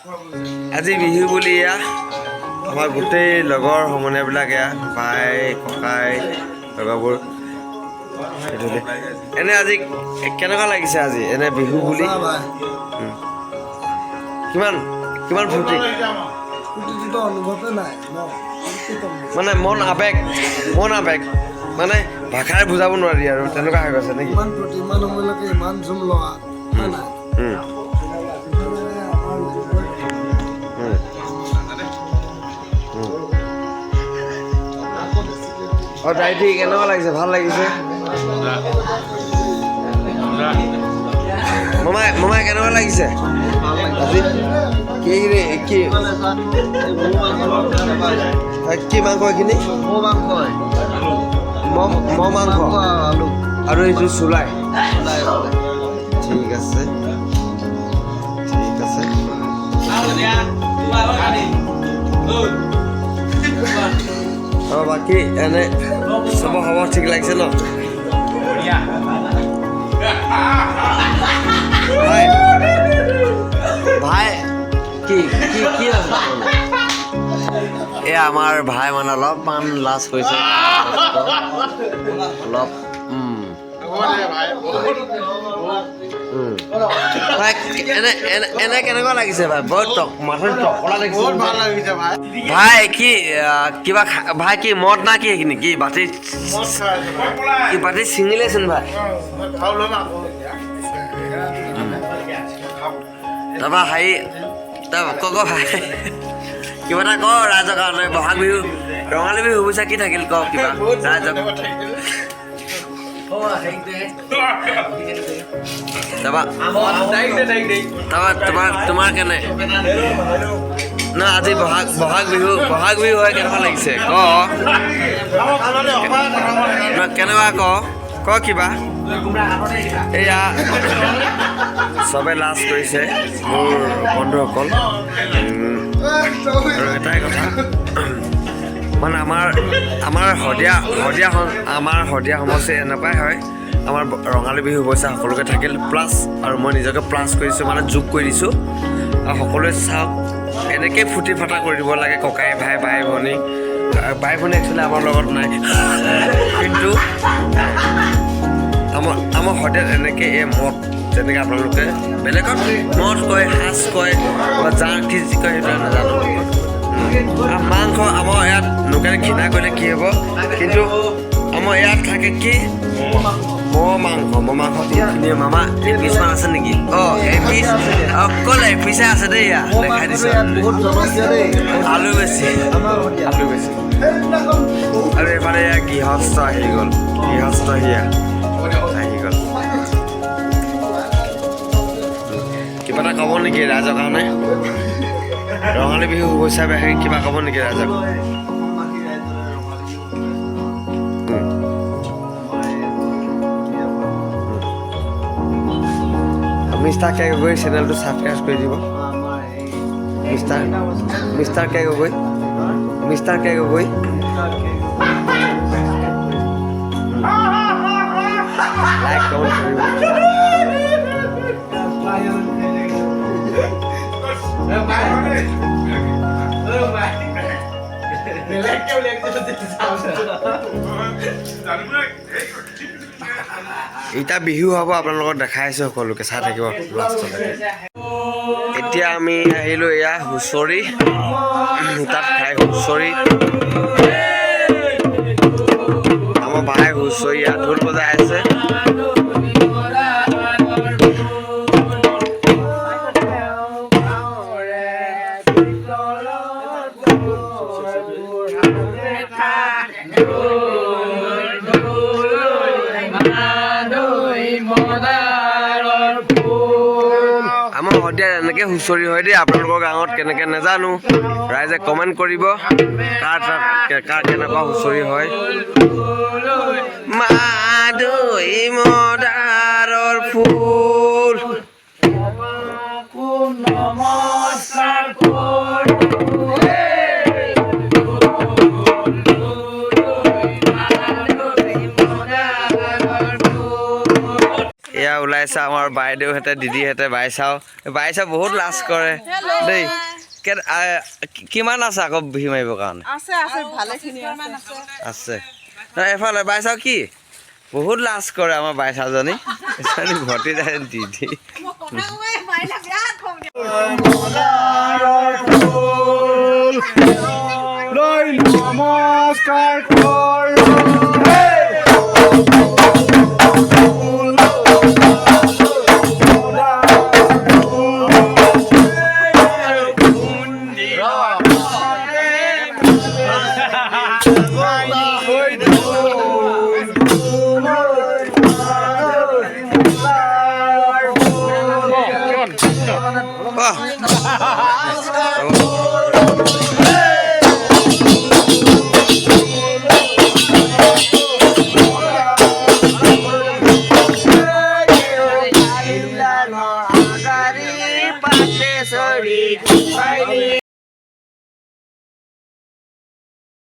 আজি বিহু বুলি এয়া আমাৰ গোটেই লগৰ সমনীয়াবিলাক এয়া ভাই ককাই লগৰবোৰ এনে আজি কেনেকুৱা লাগিছে আজি এনে বিহু বুলি কিমান কিমান ফূৰ্তি মানে মন আৱেগ মানে ভাষাৰে বুজাব নোৱাৰি আৰু তেনেকুৱা হৈ গৈছে নেকি আৰু দাইটি কেনেকুৱা লাগিছে ভাল লাগিছে মামাই কেনেকুৱা লাগিছে আজি কি মাংস এইখিনি মহ মাংস আৰু এইটো চুলাই ঠিক আছে বাকী এনে চব খবৰ ঠিক লাগিছে ন ভাই কি এই আমাৰ ভাই মানে অলপমান লাজ কৰিছে অলপ এনে কেনেকুৱা লাগিছে ভাই বৰ মাথোন টকলা লাগিছে ভাই কি কিবা ভাই কি মদ না কি সেইখিনি কি বাতি ছিঙিলেচোন ভাই তাৰপৰা হেৰি ক ভাই কিবা এটা ক ৰাইজৰ কাৰণে বহাগ বিহু ৰঙালী বিহু শুভেচ্ছা কি থাকিল ক কিবা ৰাইজক তোমাৰ কেনে না আজি বহাগ বিহু হয় কেনেকুৱা লাগিছে কেনেকুৱা ক কিবা এয়া চবে লাজ কৰিছে মোৰ বন্ধুসকল আৰু এটাই কথা মানে আমাৰ শদিয়া সমষ্টি এনেকুৱাই হয় আমাৰ ৰঙালী বিহু শুভেচ্ছা সকলোকে থাকিল প্লাছ আৰু মই নিজকে প্লাছ কৰিছোঁ মানে যোগ কৰি দিছোঁ আৰু সকলোৱে চাওক এনেকৈ ফূৰ্তি ফাৰ্তা কৰি দিব লাগে ককাই ভাই বাই ভনী একচুৱেলি আমাৰ লগত নাই কিন্তু আমাৰ শদিয়াত এনেকৈ এই মদ যেনেকৈ আপোনালোকে বেলেগত মদ কয় সাজ কয় বা যাৰ কি যি কয় সেইটো নাজানো মাংস আমাৰ ইয়াত লোকেল ঘৃণা কৰিলে কি হ'ব কিন্তু আমাৰ ইয়াত থাকে কি মহ মাংস ধুনীয়া মামা এপিছমান আছে নেকি এপিছ অকল এপিছে আছে দেই ইয়াত দেখাই দিছোঁ আলু বেছি আৰু এইফালে এয়া গৃহস্থ আহি গ'ল সেয়া আহি গ'ল কিবা এটা ক'ব নেকি ৰাইজৰ কাৰণে ৰঙালী বিহু শুভেচ্ছা কিবা ক'ব নেকি ৰাইজক মিষ্টাৰ কে গগৈ চেনেলটো ছাবস্ক্ৰাইব কৰি দিব মিষ্টাৰ কে গগৈ লাইক কমেণ্ট কৰিব এতিয়া বিহু হ'ব আপোনালোকক দেখাই আছোঁ সকলোকে চাই থাকিব লাষ্টলৈকে এতিয়া আমি আহিলোঁ এয়া হুঁচৰি তাত খাই হুঁচৰি আমাৰ ভাই হুঁচৰি ইয়াত ঢোল বজাই আছে আমাৰ শদিয়াত এনেকৈ হুঁচৰি হয় দেই আপোনালোকৰ গাঁৱত কেনেকৈ নাজানো ৰাইজে কমেণ্ট কৰিব কাৰ কেনেকুৱা হুঁচৰি হয় মাদৈ মদাৰৰ ফুল এয়া ওলাই চাওঁ আমাৰ বাইদেউহঁতে দিদিহঁতে বাই চাওঁ বহুত লাজ কৰে দেই কিমান আছে আকৌ বিহু মাৰিবৰ কাৰণে আছে এফালে বাই চাওঁ কি বহুত লাজ কৰে আমাৰ বাই চাওঁজনী ভৰ্তি যায় দিদি নমস্কাৰ